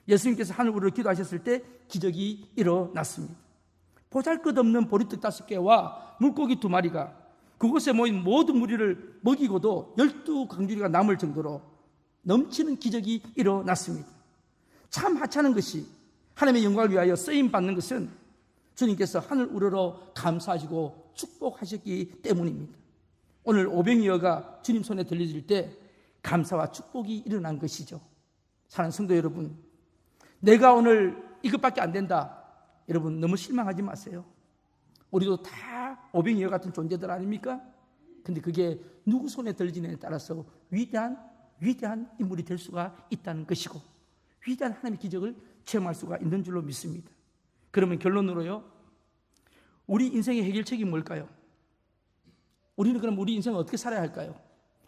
예수님께서 하늘 우러러 기도하셨을 때 기적이 일어났습니다. 보잘것없는 보리떡 5개와 물고기 2마리가 그곳에 모인 모든 무리를 먹이고도 12강주리가 남을 정도로 넘치는 기적이 일어났습니다. 참 하찮은 것이 하나님의 영광을 위하여 쓰임받는 것은 주님께서 하늘 우러러 감사하시고 축복하셨기 때문입니다. 오늘 오병이어가 주님 손에 들려질 때 감사와 축복이 일어난 것이죠. 사랑하는 성도 여러분, 내가 오늘 이것밖에 안 된다, 여러분 너무 실망하지 마세요. 우리도 다 오병이어 같은 존재들 아닙니까? 근데 그게 누구 손에 들리느냐에 따라서 위대한 인물이 될 수가 있다는 것이고 위대한 하나님의 기적을 체험할 수가 있는 줄로 믿습니다. 그러면 결론으로요, 우리 인생의 해결책이 뭘까요? 우리는 그럼 우리 인생을 어떻게 살아야 할까요?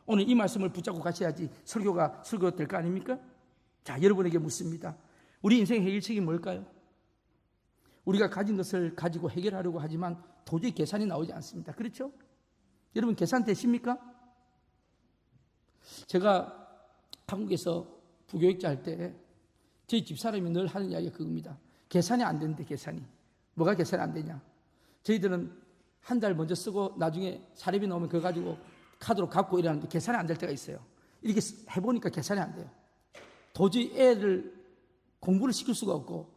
오늘 이 말씀을 붙잡고 가셔야지 설교가 될 거 아닙니까? 자, 여러분에게 묻습니다. 우리 인생의 해결책이 뭘까요? 우리가 가진 것을 가지고 해결하려고 하지만 도저히 계산이 나오지 않습니다. 그렇죠? 여러분 계산 되십니까? 제가 한국에서 부교육자 할 때 저희 집사람이 늘 하는 이야기가 그겁니다. 계산이 안 되는데 계산이. 뭐가 계산이 안 되냐? 저희들은 한 달 먼저 쓰고 나중에 사례비 나오면 그거 가지고 카드로 갚고 이러는데 계산이 안 될 때가 있어요. 이렇게 해보니까 계산이 안 돼요. 도저히 애를 공부를 시킬 수가 없고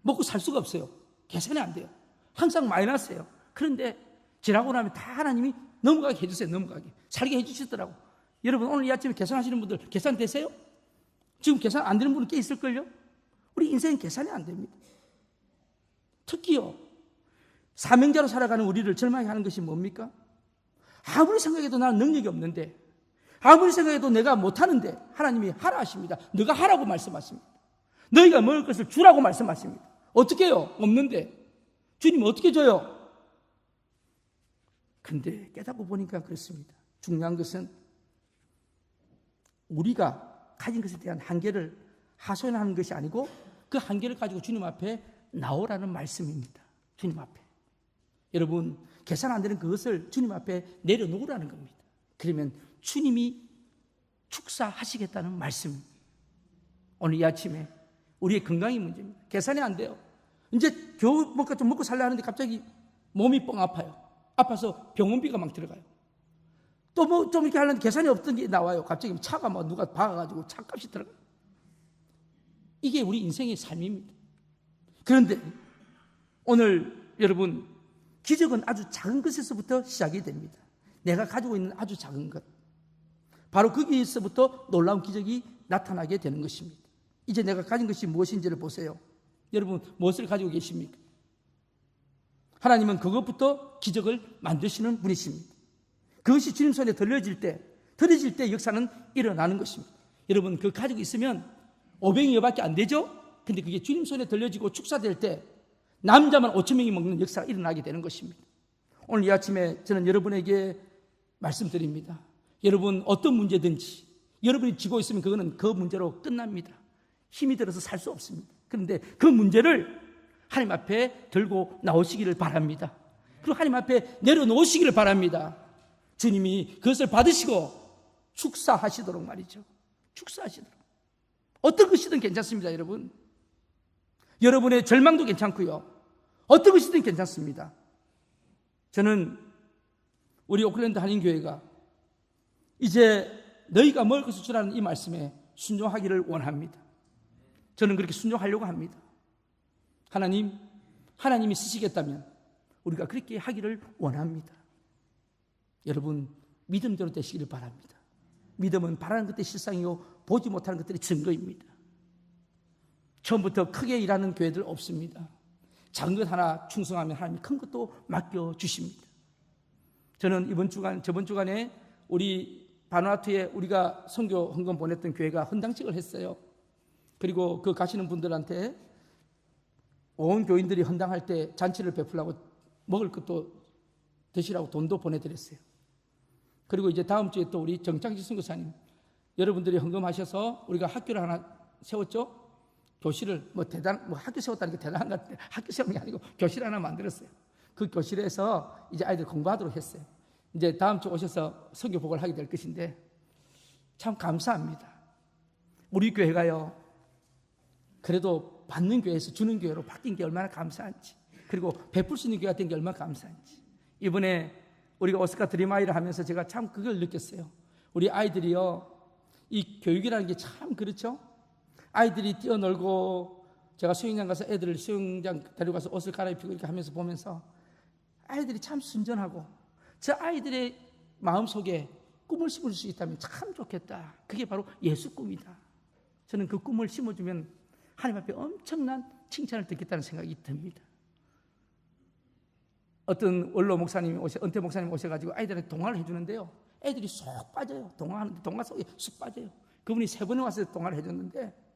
먹고 살 수가 없어요. 계산이 안 돼요. 항상 마이너스예요. 그런데 지나고 나면 다 하나님이 넘어가게 해주세요. 넘어가게. 살게 해주시더라고. 여러분 오늘 이 아침에 계산하시는 분들 계산 되세요? 지금 계산 안 되는 분은 꽤 있을걸요? 우리 인생은 계산이 안 됩니다. 특히요, 사명자로 살아가는 우리를 절망하게 하는 것이 뭡니까? 아무리 생각해도 나는 능력이 없는데, 아무리 생각해도 내가 못하는데 하나님이 하라 하십니다. 너가 하라고 말씀하십니다. 너희가 먹을 것을 주라고 말씀하십니다. 어떻게 해요? 없는데. 주님 어떻게 줘요? 근데 깨닫고 보니까 그렇습니다. 중요한 것은 우리가 가진 것에 대한 한계를 하소연하는 것이 아니고 그 한계를 가지고 주님 앞에 나오라는 말씀입니다. 주님 앞에. 여러분, 계산 안 되는 그것을 주님 앞에 내려놓으라는 겁니다. 그러면 주님이 축사하시겠다는 말씀입니다. 오늘 이 아침에 우리의 건강이 문제입니다. 계산이 안 돼요. 이제 겨우 뭔가 좀 먹고 살려 하는데 갑자기 몸이 뻥 아파요. 아파서 병원비가 막 들어가요. 또 뭐 좀 이렇게 하려는데 계산이 없던 게 나와요. 갑자기 차가 막 누가 박아가지고 차값이 들어가요. 이게 우리 인생의 삶입니다. 그런데 오늘 여러분, 기적은 아주 작은 것에서부터 시작이 됩니다. 내가 가지고 있는 아주 작은 것, 바로 거기에서부터 놀라운 기적이 나타나게 되는 것입니다. 이제 내가 가진 것이 무엇인지를 보세요. 여러분, 무엇을 가지고 계십니까? 하나님은 그것부터 기적을 만드시는 분이십니다. 그것이 주님 손에 들려질 때 역사는 일어나는 것입니다. 여러분, 그거 가지고 있으면 500여밖에 안 되죠? 근데 그게 주님 손에 들려지고 축사될 때 남자만 5,000명이 먹는 역사가 일어나게 되는 것입니다. 오늘 이 아침에 저는 여러분에게 말씀드립니다. 여러분, 어떤 문제든지 여러분이 쥐고 있으면 그거는 그 문제로 끝납니다. 힘이 들어서 살 수 없습니다. 그런데 그 문제를 하나님 앞에 들고 나오시기를 바랍니다. 그리고 하나님 앞에 내려놓으시기를 바랍니다. 주님이 그것을 받으시고 축사하시도록 말이죠. 축사하시도록. 어떤 것이든 괜찮습니다, 여러분. 여러분의 절망도 괜찮고요. 어떤 것이든 괜찮습니다. 저는 우리 오클랜드 한인교회가 이제 너희가 먹을 것을 주라는 이 말씀에 순종하기를 원합니다. 저는 그렇게 순종하려고 합니다. 하나님이 쓰시겠다면 우리가 그렇게 하기를 원합니다. 여러분, 믿음대로 되시기를 바랍니다. 믿음은 바라는 것들이 실상이요 보지 못하는 것들이 증거입니다. 처음부터 크게 일하는 교회들 없습니다. 작은 것 하나 충성하면 하나님이 큰 것도 맡겨주십니다. 저는 저번 주간에 우리 바누아투에 우리가 선교 헌금 보냈던 교회가 헌당식을 했어요. 그리고 그 가시는 분들한테 온 교인들이 헌당할 때 잔치를 베풀라고 먹을 것도 드시라고 돈도 보내드렸어요. 그리고 이제 다음 주에 또 우리 정창지 선교사님, 여러분들이 헌금하셔서 우리가 학교를 하나 세웠죠. 교실을 학교 세웠다는 게 대단한 것 같아요. 학교 세운 게 아니고 교실 하나 만들었어요. 그 교실에서 이제 아이들 공부하도록 했어요. 이제 다음 주 오셔서 선교 복을 하게 될 것인데 참 감사합니다. 우리 교회가요, 그래도 받는 교회에서 주는 교회로 바뀐 게 얼마나 감사한지, 그리고 베풀 수 있는 교회가 된 게 얼마나 감사한지. 이번에 우리가 오스카 드림아이를 하면서 제가 참 그걸 느꼈어요. 우리 아이들이요, 이 교육이라는 게 참 그렇죠. 아이들이 뛰어놀고, 제가 수영장 가서 애들을 수영장 데려가서 옷을 갈아입히고 이렇게 하면서 보면서 아이들이 참 순전하고, 저 아이들의 마음속에 꿈을 심을 수 있다면 참 좋겠다. 그게 바로 예수 꿈이다. 저는 그 꿈을 심어주면 하나님 앞에 엄청난 칭찬을 듣겠다는 생각이 듭니다. 어떤 원로 목사님이 은퇴 목사님이 오셔가지고 아이들한테 동화를 해주는데요, 애들이 쏙 빠져요. 동화하는데 동화 속에 쏙 빠져요. 그분이 3번에 와서 동화를 해줬는데,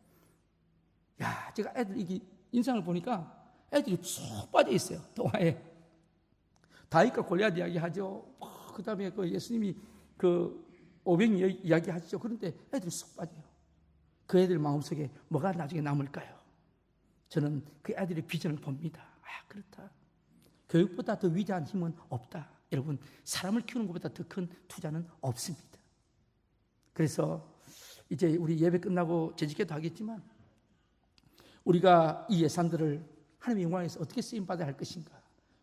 야, 제가 애들 이게 인상을 보니까 애들이 쏙 빠져 있어요. 동화에 다윗과 골리앗 이야기하죠. 그 다음에 그 예수님이 그 500 이야기하시죠. 그런데 애들이 쏙 빠져요. 그 애들 마음속에 뭐가 나중에 남을까요? 저는 그 애들의 비전을 봅니다. 아, 그렇다. 교육보다 더 위대한 힘은 없다. 여러분, 사람을 키우는 것보다 더 큰 투자는 없습니다. 그래서 이제 우리 예배 끝나고 재직회도 하겠지만 우리가 이 예산들을 하나님의 영광에서 어떻게 쓰임받아야 할 것인가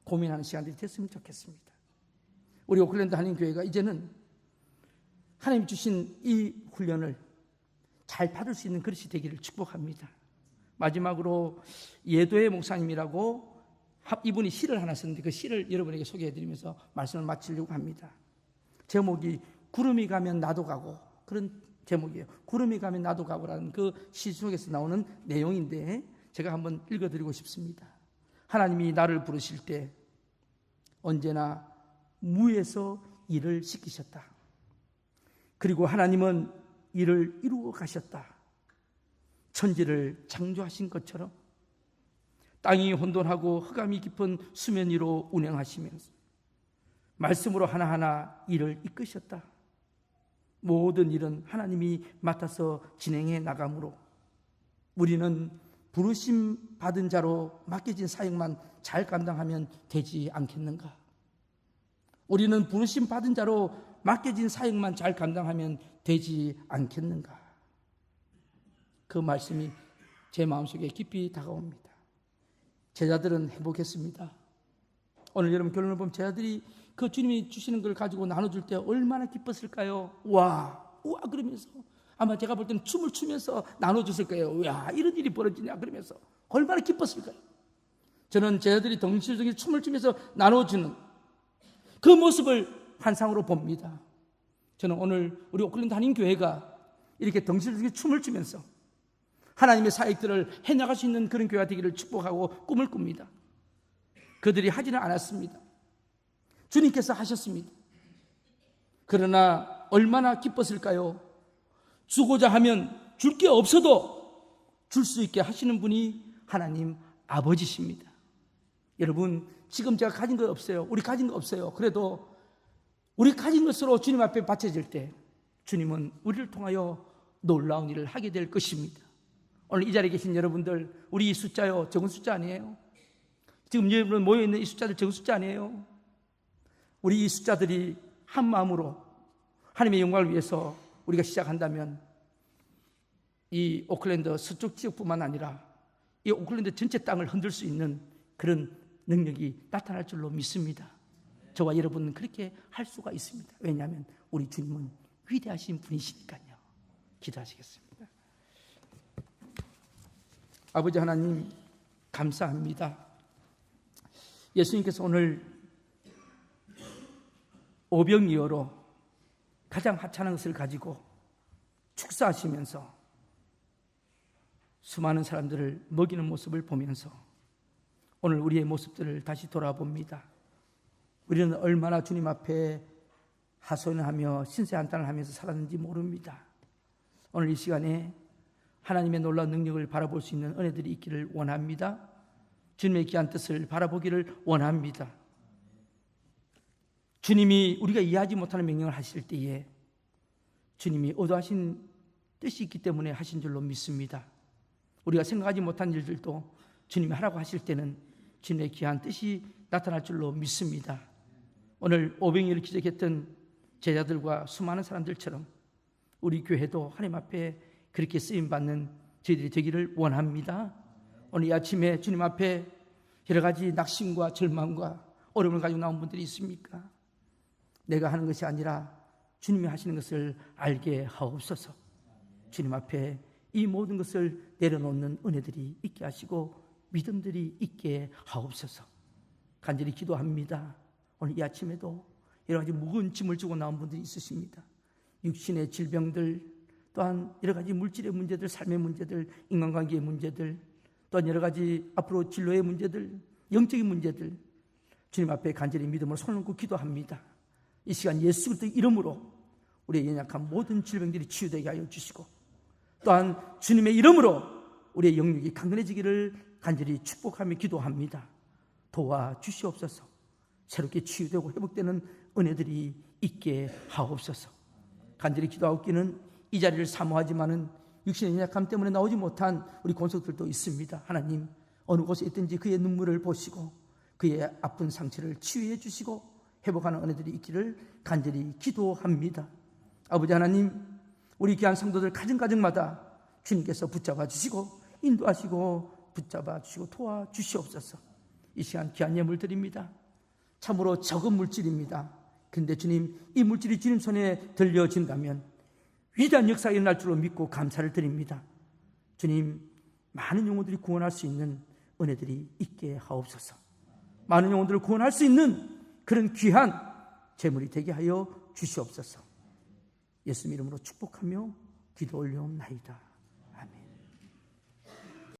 고민하는 시간들이 됐으면 좋겠습니다. 우리 오클랜드 한인교회가 이제는 하나님 주신 이 훈련을 잘 받을 수 있는 그릇이 되기를 축복합니다. 마지막으로 예도의 목사님이라고 이분이 시를 하나 썼는데 그 시를 여러분에게 소개해드리면서 말씀을 마치려고 합니다. 제목이 구름이 가면 나도 가고, 그런 제목이에요. 구름이 가면 나도 가고라는 그 시 속에서 나오는 내용인데 제가 한번 읽어드리고 싶습니다. 하나님이 나를 부르실 때 언제나 무에서 일을 시키셨다. 그리고 하나님은 일을 이루어 가셨다. 천지를 창조하신 것처럼 땅이 혼돈하고 흑암이 깊은 수면 위로 운행하시면서 말씀으로 하나하나 일을 이끄셨다. 모든 일은 하나님이 맡아서 진행해 나가므로 우리는 부르심 받은 자로 맡겨진 사역만 잘 감당하면 되지 않겠는가? 우리는 부르심 받은 자로 맡겨진 사역만 잘 감당하면 되지 않겠는가? 그 말씀이 제 마음속에 깊이 다가옵니다. 제자들은 행복했습니다. 오늘 여러분 결론을 보면 제자들이 그 주님이 주시는 걸 가지고 나눠줄 때 얼마나 기뻤을까요? 와 그러면서 아마 제가 볼 때는 춤을 추면서 나눠줬을 거예요. 야, 이런 일이 벌어지냐 그러면서 얼마나 기뻤을까요? 저는 제자들이 덩실덩실 춤을 추면서 나눠주는 그 모습을 환상으로 봅니다. 저는 오늘 우리 오클랜드 한인교회가 이렇게 덩실덩실 춤을 추면서 하나님의 사역들을 해나갈 수 있는 그런 교회가 되기를 축복하고 꿈을 꿉니다. 그들이 하지는 않았습니다. 주님께서 하셨습니다. 그러나 얼마나 기뻤을까요? 주고자 하면 줄 게 없어도 줄 수 있게 하시는 분이 하나님 아버지십니다. 여러분, 지금 제가 가진 거 없어요. 우리 가진 거 없어요. 그래도 우리 가진 것으로 주님 앞에 바쳐질 때 주님은 우리를 통하여 놀라운 일을 하게 될 것입니다. 오늘 이 자리에 계신 여러분들, 우리 이 숫자요, 적은 숫자 아니에요? 지금 여러분 모여있는 이 숫자들 적은 숫자 아니에요? 우리 이 숫자들이 한 마음으로 하나님의 영광을 위해서 우리가 시작한다면 이 오클랜드 서쪽 지역뿐만 아니라 이 오클랜드 전체 땅을 흔들 수 있는 그런 능력이 나타날 줄로 믿습니다. 저와 여러분은 그렇게 할 수가 있습니다. 왜냐하면 우리 주님은 위대하신 분이시니까요. 기도하시겠습니다. 아버지 하나님 감사합니다. 예수님께서 오늘 오병이어로 가장 하찮은 것을 가지고 축사하시면서 수많은 사람들을 먹이는 모습을 보면서 오늘 우리의 모습들을 다시 돌아봅니다. 우리는 얼마나 주님 앞에 하소연하며 신세한탄을 하면서 살았는지 모릅니다. 오늘 이 시간에 하나님의 놀라운 능력을 바라볼 수 있는 은혜들이 있기를 원합니다. 주님의 귀한 뜻을 바라보기를 원합니다. 주님이 우리가 이해하지 못하는 명령을 하실 때에 주님이 의도하신 뜻이 있기 때문에 하신 줄로 믿습니다. 우리가 생각하지 못한 일들도 주님이 하라고 하실 때는 주님의 귀한 뜻이 나타날 줄로 믿습니다. 오늘 오병이어를 기적했던 제자들과 수많은 사람들처럼 우리 교회도 하나님 앞에 그렇게 쓰임받는 저희들이 되기를 원합니다. 오늘 이 아침에 주님 앞에 여러 가지 낙심과 절망과 어려움을 가지고 나온 분들이 있습니까? 내가 하는 것이 아니라 주님이 하시는 것을 알게 하옵소서. 주님 앞에 이 모든 것을 내려놓는 은혜들이 있게 하시고 믿음들이 있게 하옵소서. 간절히 기도합니다. 오늘 이 아침에도 여러 가지 무거운 짐을 지고 나온 분들이 있으십니다. 육신의 질병들, 또한 여러 가지 물질의 문제들, 삶의 문제들, 인간관계의 문제들, 또한 여러 가지 앞으로 진로의 문제들, 영적인 문제들, 주님 앞에 간절히 믿음으로 손을 얹고 기도합니다. 이 시간 예수 그리스도의 이름으로 우리의 연약한 모든 질병들이 치유되게 하여 주시고, 또한 주님의 이름으로 우리의 영육이 강건해지기를 간절히 축복하며 기도합니다. 도와주시옵소서. 새롭게 치유되고 회복되는 은혜들이 있게 하옵소서. 간절히 기도하옵기는 이 자리를 사모하지만은 육신의 연약함 때문에 나오지 못한 우리 권속들도 있습니다. 하나님, 어느 곳에 있든지 그의 눈물을 보시고 그의 아픈 상처를 치유해 주시고 회복하는 은혜들이 있기를 간절히 기도합니다. 아버지 하나님, 우리 귀한 성도들 가정가정마다 주님께서 붙잡아 주시고 인도하시고 붙잡아 주시고 도와주시옵소서. 이 시간 귀한 예물 드립니다. 참으로 적은 물질입니다. 그런데 주님, 이 물질이 주님 손에 들려진다면 위대한 역사가 일어날 줄로 믿고 감사를 드립니다. 주님, 많은 영혼들이 구원할 수 있는 은혜들이 있게 하옵소서. 많은 영혼들을 구원할 수 있는 그런 귀한 재물이 되게 하여 주시옵소서. 예수님 이름으로 축복하며 기도 올려옵나이다.